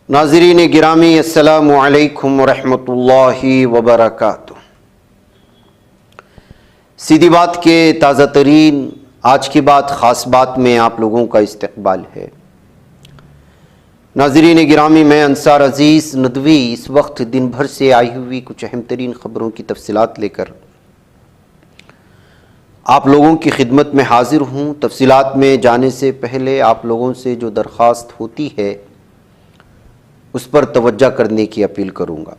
ناظرین گرامی، السلام علیکم ورحمۃ اللہ وبرکاتہ۔ سیدھی بات کے تازہ ترین آج کی بات خاص بات میں آپ لوگوں کا استقبال ہے۔ ناظرین گرامی، میں انصار عزیز ندوی اس وقت دن بھر سے آئی ہوئی کچھ اہم ترین خبروں کی تفصیلات لے کر آپ لوگوں کی خدمت میں حاضر ہوں۔ تفصیلات میں جانے سے پہلے آپ لوگوں سے جو درخواست ہوتی ہے اس پر توجہ کرنے کی اپیل کروں گا۔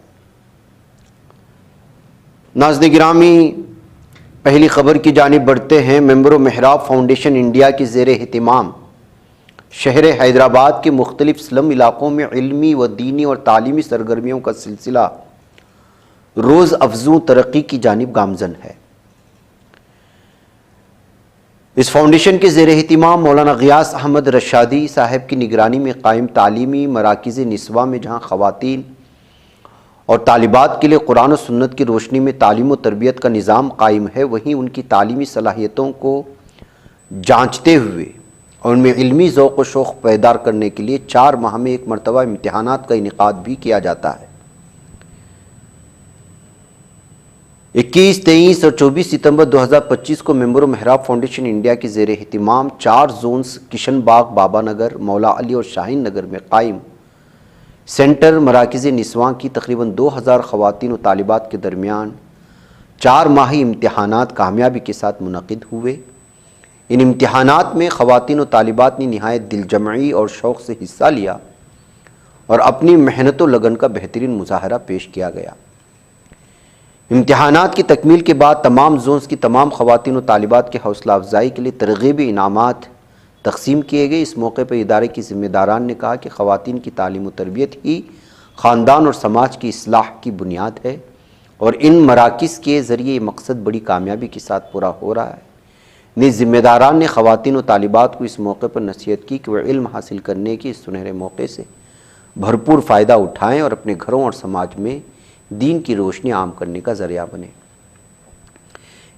ناظرین گرامی، پہلی خبر کی جانب بڑھتے ہیں۔ ممبر و محراب فاؤنڈیشن انڈیا کے زیر اہتمام شہر حیدرآباد کے مختلف سلم علاقوں میں علمی و دینی اور تعلیمی سرگرمیوں کا سلسلہ روز افزوں ترقی کی جانب گامزن ہے۔ اس فاؤنڈیشن کے زیر اہتمام مولانا غیاث احمد رشادی صاحب کی نگرانی میں قائم تعلیمی مراکز نسواں میں جہاں خواتین اور طالبات کے لیے قرآن و سنت کی روشنی میں تعلیم و تربیت کا نظام قائم ہے، وہیں ان کی تعلیمی صلاحیتوں کو جانچتے ہوئے اور ان میں علمی ذوق و شوق پیدا کرنے کے لیے 4 ماہ میں ایک مرتبہ امتحانات کا انعقاد بھی کیا جاتا ہے۔ 21، 23 اور 24 ستمبر 2025 کو ممبر و محراب فاؤنڈیشن انڈیا کے زیر اہتمام 4 زونز کشن باغ، بابا نگر، مولا علی اور شاہین نگر میں قائم سینٹر مراکز نسواں کی تقریباً 2000 خواتین و طالبات کے درمیان 4 ماہی امتحانات کامیابی کے ساتھ منعقد ہوئے۔ ان امتحانات میں خواتین و طالبات نے نہایت دل جمعی اور شوق سے حصہ لیا اور اپنی محنت و لگن کا بہترین مظاہرہ پیش کیا گیا۔ امتحانات کی تکمیل کے بعد تمام زونز کی تمام خواتین و طالبات کی حوصلہ افزائی کے لیے ترغیبی انعامات تقسیم کیے گئے۔ اس موقع پر ادارے کی ذمہ داران نے کہا کہ خواتین کی تعلیم و تربیت ہی خاندان اور سماج کی اصلاح کی بنیاد ہے اور ان مراکز کے ذریعے یہ مقصد بڑی کامیابی کے ساتھ پورا ہو رہا ہے۔ نیز ذمہ داران نے خواتین و طالبات کو اس موقع پر نصیحت کی کہ وہ علم حاصل کرنے کے اس سنہرے موقع سے بھرپور فائدہ اٹھائیں اور اپنے گھروں اور سماج میں دین کی روشنی عام کرنے کا ذریعہ بنے۔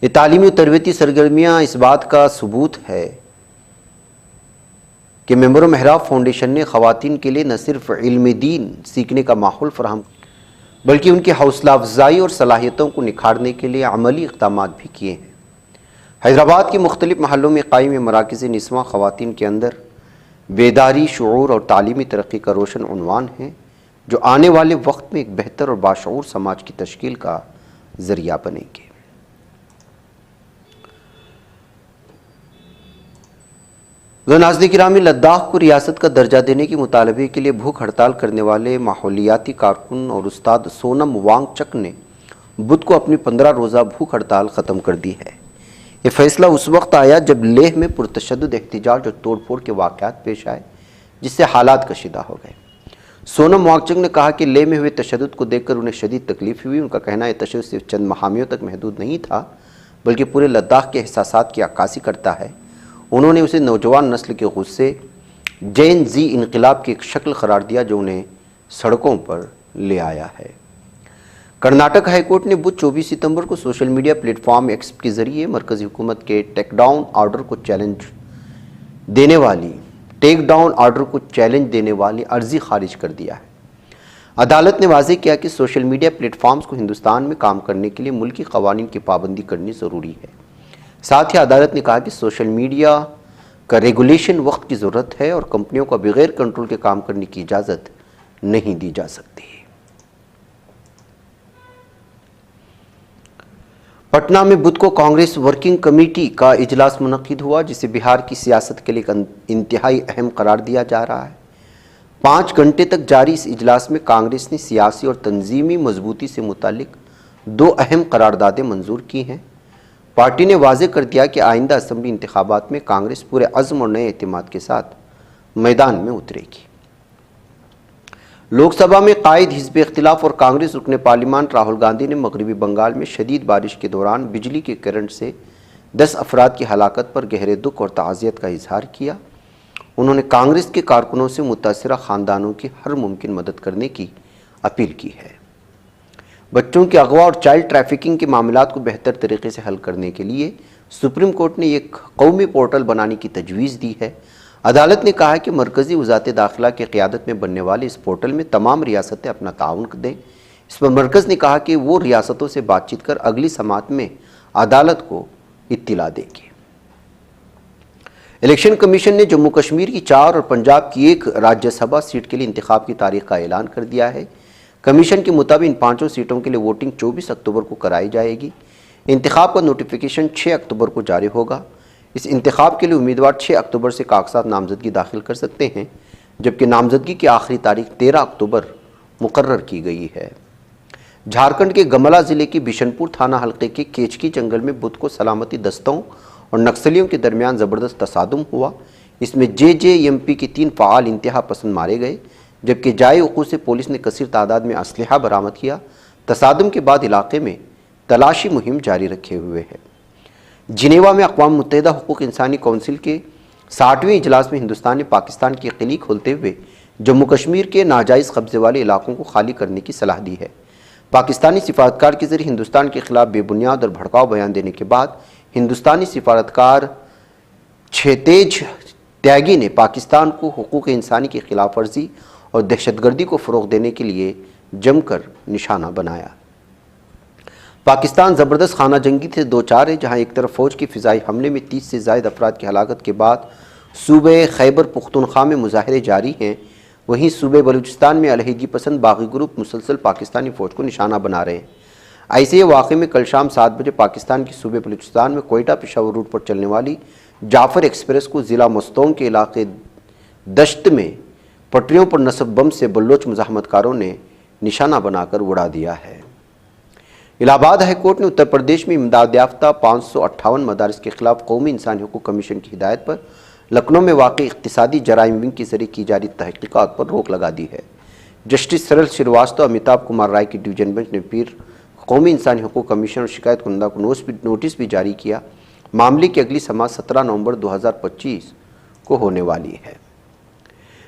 یہ تعلیمی و تربیتی سرگرمیاں اس بات کا ثبوت ہے کہ ممبر و محراب فاؤنڈیشن نے خواتین کے لیے نہ صرف علم دین سیکھنے کا ماحول فراہم بلکہ ان کی حوصلہ افزائی اور صلاحیتوں کو نکھارنے کے لیے عملی اقدامات بھی کیے ہیں۔ حیدرآباد کے مختلف محلوں میں قائم مراکز نسواں خواتین کے اندر بیداری، شعور اور تعلیمی ترقی کا روشن عنوان ہیں، جو آنے والے وقت میں ایک بہتر اور باشعور سماج کی تشکیل کا ذریعہ بنیں گے۔ ناظرین گرامی، لداخ کو ریاست کا درجہ دینے کے مطالبے کے لیے بھوک ہڑتال کرنے والے ماحولیاتی کارکن اور استاد سونم وانگ چک نے بدھ کو اپنی 15 روزہ بھوک ہڑتال ختم کر دی ہے۔ یہ فیصلہ اس وقت آیا جب لیہ میں پرتشدد احتجاج اور توڑ پھوڑ کے واقعات پیش آئے، جس سے حالات کشیدہ ہو گئے۔ سونم وانگچک نے کہا کہ لیہ میں ہوئے تشدد کو دیکھ کر انہیں شدید تکلیف ہوئی۔ ان کا کہنا ہے تشدد صرف چند محامیوں تک محدود نہیں تھا بلکہ پورے لداخ کے احساسات کی عکاسی کرتا ہے۔ انہوں نے اسے نوجوان نسل کے غصے، جین زی انقلاب کی ایک شکل قرار دیا جو انہیں سڑکوں پر لے آیا ہے۔ کرناٹک ہائی کورٹ نے بدھ 24 ستمبر کو social media plate form x کے ذریعے مرکزی حکومت کے ٹیک ڈاؤن آرڈر کو چیلنج دینے والی عرضی خارج کر دیا ہے۔ عدالت نے واضح کیا کہ سوشل میڈیا پلیٹ فارمز کو ہندوستان میں کام کرنے کے لیے ملکی قوانین کی پابندی کرنی ضروری ہے۔ ساتھ ہی عدالت نے کہا کہ سوشل میڈیا کا ریگولیشن وقت کی ضرورت ہے اور کمپنیوں کو بغیر کنٹرول کے کام کرنے کی اجازت نہیں دی جا سکتی۔ پٹنہ میں بدھ کو کانگریس ورکنگ کمیٹی کا اجلاس منعقد ہوا، جسے بہار کی سیاست کے لیے انتہائی اہم قرار دیا جا رہا ہے۔ 5 گھنٹے تک جاری اس اجلاس میں کانگریس نے سیاسی اور تنظیمی مضبوطی سے متعلق 2 اہم قراردادیں منظور کی ہیں۔ پارٹی نے واضح کر دیا کہ آئندہ اسمبلی انتخابات میں کانگریس پورے عزم اور نئے اعتماد کے ساتھ میدان میں اترے گی۔ لوک سبھا میں قائد حزب اختلاف اور کانگریس رکن پارلیمان راہل گاندھی نے مغربی بنگال میں شدید بارش کے دوران بجلی کے کرنٹ سے 10 افراد کی ہلاکت پر گہرے دکھ اور تعزیت کا اظہار کیا۔ انہوں نے کانگریس کے کارکنوں سے متاثرہ خاندانوں کی ہر ممکن مدد کرنے کی اپیل کی ہے۔ بچوں کے اغوا اور چائلڈ ٹریفکنگ کے معاملات کو بہتر طریقے سے حل کرنے کے لیے سپریم کورٹ نے ایک قومی پورٹل بنانے کی تجویز دی ہے۔ عدالت نے کہا کہ مرکزی وزارت داخلہ کی قیادت میں بننے والے اس پورٹل میں تمام ریاستیں اپنا تعاون دیں۔ اس پر مرکز نے کہا کہ وہ ریاستوں سے بات چیت کر اگلی سماعت میں عدالت کو اطلاع دے گی۔ الیکشن کمیشن نے جموں کشمیر کی 4 اور پنجاب کی 1 راجیہ سبھا سیٹ کے لیے انتخاب کی تاریخ کا اعلان کر دیا ہے۔ کمیشن کے مطابق ان 5 سیٹوں کے لیے ووٹنگ 24 اکتوبر کو کرائی جائے گی۔ انتخاب کا نوٹیفیکیشن 6 اکتوبر کو جاری ہوگا۔ اس انتخاب کے لیے امیدوار 6 اکتوبر سے کاغذات نامزدگی داخل کر سکتے ہیں، جبکہ نامزدگی کی آخری تاریخ 13 اکتوبر مقرر کی گئی ہے۔ جھارکھنڈ کے گملا ضلع کی بشن پور تھانہ حلقے کے کیچکی جنگل میں بدھ کو سلامتی دستوں اور نکسلیوں کے درمیان زبردست تصادم ہوا۔ اس میں JJMP کے 3 فعال انتہا پسند مارے گئے، جبکہ جائے وقوع سے پولیس نے کثیر تعداد میں اسلحہ برآمد کیا۔ تصادم کے بعد علاقے میں تلاشی مہم جاری رکھے ہوئے ہے۔ جنیوا میں اقوام متحدہ حقوق انسانی کونسل کے 60ویں اجلاس میں ہندوستان نے پاکستان کی قلی کھولتے ہوئے جموں کشمیر کے ناجائز قبضے والے علاقوں کو خالی کرنے کی صلاح دی ہے۔ پاکستانی سفارتکار کے ذریعے ہندوستان کے خلاف بے بنیاد اور بھڑکاؤ بیان دینے کے بعد ہندوستانی سفارتکار چھتیج تیاگی نے پاکستان کو حقوق انسانی کی خلاف ورزی اور دہشت گردی کو فروغ دینے کے لیے جم کر نشانہ بنایا۔ پاکستان زبردست خانہ جنگی سے دوچار ہے، جہاں ایک طرف فوج کی فضائی حملے میں 30 سے زائد افراد کی ہلاکت کے بعد صوبہ خیبر پختونخوا میں مظاہرے جاری ہیں، وہیں صوبہ بلوچستان میں علیحدگی پسند باغی گروپ مسلسل پاکستانی فوج کو نشانہ بنا رہے ہیں۔ ایسے ہی واقعے میں کل شام 7 بجے پاکستان کی صوبہ بلوچستان میں کوئٹہ پشاور روٹ پر چلنے والی جعفر ایکسپریس کو ضلع مستونگ کے علاقے دشت میں پٹریوں پر نصب بم سے بلوچ مزاحمت کاروں نے نشانہ بنا کر اڑا دیا ہے۔ الہ آباد ہائی کورٹ نے اتر پردیش میں امداد یافتہ 558 مدارس کے خلاف قومی انسانی حقوق کمیشن کی ہدایت پر لکھنؤ میں واقع اقتصادی جرائم ونگ کے ذریعے کی جاری تحقیقات پر روک لگا دی ہے۔ جسٹس سرل شریواستو امیتابھ کمار رائے کی ڈویژن بینچ نے پھر قومی انسانی حقوق کمیشن اور شکایت کنندہ کو نوٹس بھی جاری کیا۔ معاملے کی اگلی سماعت 17 نومبر 2025 کو ہونے والی ہے۔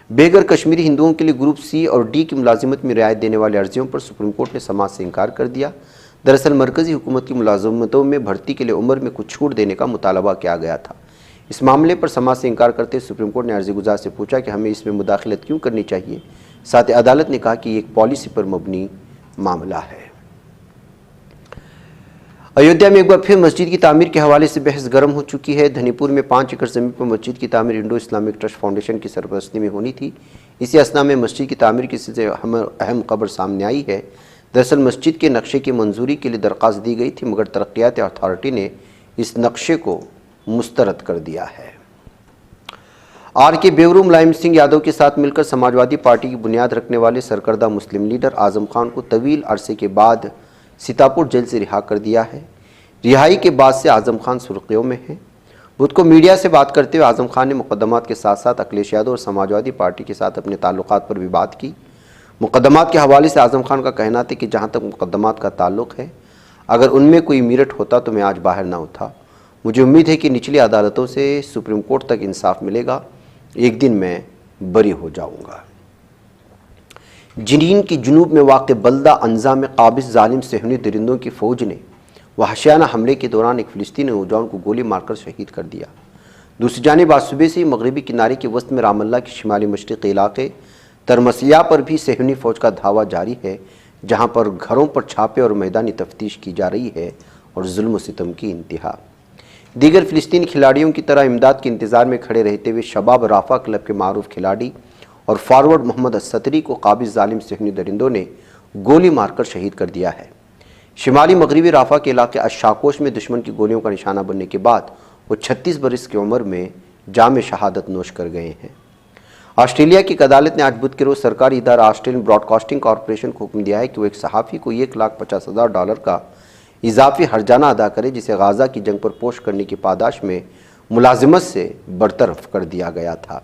بے گھر کشمیری ہندوؤں کے لیے گروپ C اور D کی ملازمت میں رعایت دینے والے عرضیوں پر سپریم کورٹ نے سماعت سے انکار کر دیا۔ دراصل مرکزی حکومت کی ملازمتوں میں بھرتی کے لیے عمر میں کچھ چھوٹ دینے کا مطالبہ کیا گیا تھا۔ اس معاملے پر سماعت سے انکار کرتے سپریم کورٹ نے عرضی گزار سے پوچھا کہ ہمیں اس میں مداخلت کیوں کرنی چاہیے۔ ساتھ ہی عدالت نے کہا کہ یہ ایک پالیسی پر مبنی معاملہ ہے۔ ایودھیا میں ایک بار پھر مسجد کی تعمیر کے حوالے سے بحث گرم ہو چکی ہے۔ دھنی پور میں 5 ایکڑ زمین پر مسجد کی تعمیر انڈو اسلامک ٹرسٹ فاؤنڈیشن کی سرپرستی میں ہونی تھی۔ اسی اثناء میں مسجد کی تعمیر کی سے اہم خبر سامنے آئی ہے۔ دراصل مسجد کے نقشے کی منظوری کے لیے درخواست دی گئی تھی، مگر ترقیاتی اتھارٹی نے اس نقشے کو مسترد کر دیا ہے۔ RK بیورو ملائم سنگھ یادو کے ساتھ مل کر سماجوادی پارٹی کی بنیاد رکھنے والے سرکردہ مسلم لیڈر اعظم خان کو طویل عرصے کے بعد سیتاپور جیل سے رہا کر دیا ہے۔ رہائی کے بعد سے اعظم خان سرخیوں میں ہیں۔ بدھ کو میڈیا سے بات کرتے ہوئے اعظم خان نے مقدمات کے ساتھ ساتھ اکھلیش یادو اور سماجوادی پارٹی کے ساتھ اپنے تعلقات پر بھی بات کی۔ مقدمات کے حوالے سے اعظم خان کا کہنا تھا کہ جہاں تک مقدمات کا تعلق ہے، اگر ان میں کوئی میرٹ ہوتا تو میں آج باہر نہ ہوتا۔ مجھے امید ہے کہ نچلی عدالتوں سے سپریم کورٹ تک انصاف ملے گا، ایک دن میں بری ہو جاؤں گا۔ جنین کی جنوب میں واقع بلدہ انزا میں قابض ظالم صہیونی درندوں کی فوج نے وحشیانہ حملے کے دوران ایک فلسطینی نوجوان کو گولی مار کر شہید کر دیا۔ دوسری جانب آج صبح سے ہی مغربی کنارے کے وسط میں رام اللہ کے شمالی مشرقی علاقے ترمسیا پر بھی صہیونی فوج کا دھاوا جاری ہے، جہاں پر گھروں پر چھاپے اور میدانی تفتیش کی جا رہی ہے اور ظلم و ستم کی انتہا۔ دیگر فلسطینی کھلاڑیوں کی طرح امداد کے انتظار میں کھڑے رہتے ہوئے شباب رافع کلب کے معروف کھلاڑی اور فارورڈ محمد الستری کو قابض ظالم صہیونی درندوں نے گولی مار کر شہید کر دیا ہے۔ شمالی مغربی رافع کے علاقے اشاکوش میں دشمن کی گولیوں کا نشانہ بننے کے بعد وہ 36 برس کی عمر میں جام شہادت نوش کر گئے ہیں۔ آسٹریلیا کی ایک عدالت نے آج بدھ کے روز سرکاری ادارہ آسٹریلین براڈ کاسٹنگ کارپوریشن کو حکم دیا ہے کہ وہ ایک صحافی کو $1,50,000 کا اضافی ہرجانہ ادا کرے، جسے غزہ کی جنگ پر پوش کرنے کی پاداش میں ملازمت سے برطرف کر دیا گیا تھا۔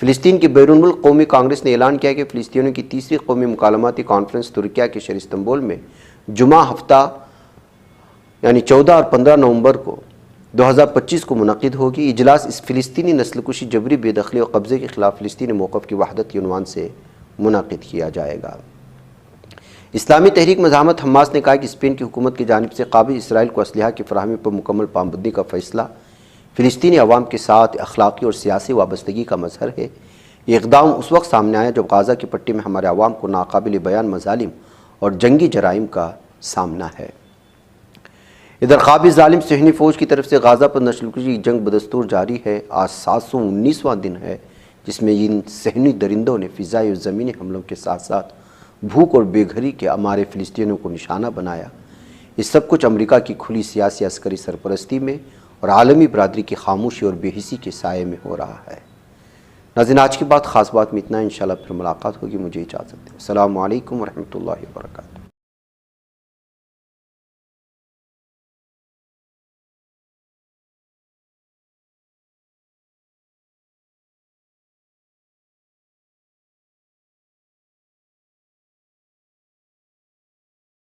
فلسطین کی بیرون ملک قومی کانگریس نے اعلان کیا کہ فلسطینیوں کی 3ری قومی مکالماتی کانفرنس ترکیہ کے شہر استنبول میں جمعہ ہفتہ یعنی 14 اور 15 نومبر کو 2025 کو منعقد ہوگی۔ اجلاس اس فلسطینی نسل کشی، جبری بے دخلی اور قبضے کے خلاف فلسطینی موقف کی وحدت کے عنوان سے منعقد کیا جائے گا۔ اسلامی تحریک مزاحمت حماس نے کہا کہ اسپین کی حکومت کی جانب سے قابض اسرائیل کو اسلحہ کی فراہمی پر مکمل پابندی کا فیصلہ فلسطینی عوام کے ساتھ اخلاقی اور سیاسی وابستگی کا مظہر ہے۔ یہ اقدام اس وقت سامنے آیا جب غزہ کی پٹی میں ہمارے عوام کو ناقابل بیان مظالم اور جنگی جرائم کا سامنا ہے۔ ادھر قابض ظالم صہیونی فوج کی طرف سے غزہ پر نسل کشی کی جنگ بدستور جاری ہے۔ آج 719واں دن ہے جس میں ان صہیونی درندوں نے فضائی اور زمینی حملوں کے ساتھ ساتھ بھوک اور بے گھری کے ہمارے فلسطینیوں کو نشانہ بنایا۔ یہ سب کچھ امریکہ کی کھلی سیاسی عسکری سرپرستی میں اور عالمی برادری کی خاموشی اور بے حسی کے سائے میں ہو رہا ہے۔ ناظرین، آج کی بات خاص بات میں اتنا ہے، انشاءاللہ پھر ملاقات ہوگی۔ مجھے اجازت دیں۔ السلام علیکم ورحمۃ اللہ وبرکاتہ۔